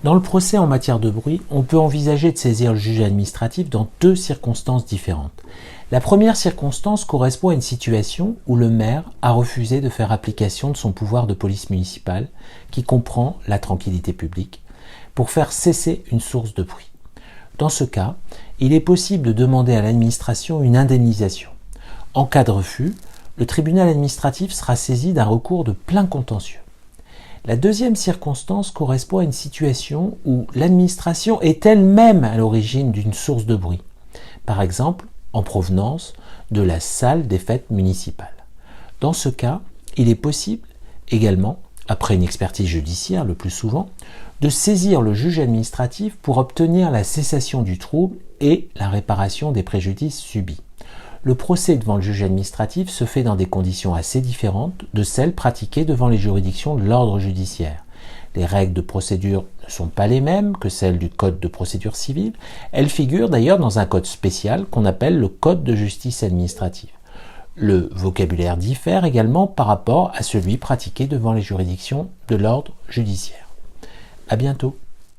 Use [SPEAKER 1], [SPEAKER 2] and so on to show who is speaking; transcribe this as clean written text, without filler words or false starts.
[SPEAKER 1] Dans le procès en matière de bruit, on peut envisager de saisir le juge administratif dans deux circonstances différentes. La première circonstance correspond à une situation où le maire a refusé de faire application de son pouvoir de police municipale, qui comprend la tranquillité publique, pour faire cesser une source de bruit. Dans ce cas, il est possible de demander à l'administration une indemnisation. En cas de refus, le tribunal administratif sera saisi d'un recours de plein contentieux. La deuxième circonstance correspond à une situation où l'administration est elle-même à l'origine d'une source de bruit, par exemple en provenance de la salle des fêtes municipales. Dans ce cas, il est possible également, après une expertise judiciaire le plus souvent, de saisir le juge administratif pour obtenir la cessation du trouble et la réparation des préjudices subis. Le procès devant le juge administratif se fait dans des conditions assez différentes de celles pratiquées devant les juridictions de l'ordre judiciaire. Les règles de procédure ne sont pas les mêmes que celles du Code de procédure civile. Elles figurent d'ailleurs dans un code spécial qu'on appelle le Code de justice administrative. Le vocabulaire diffère également par rapport à celui pratiqué devant les juridictions de l'ordre judiciaire. À bientôt.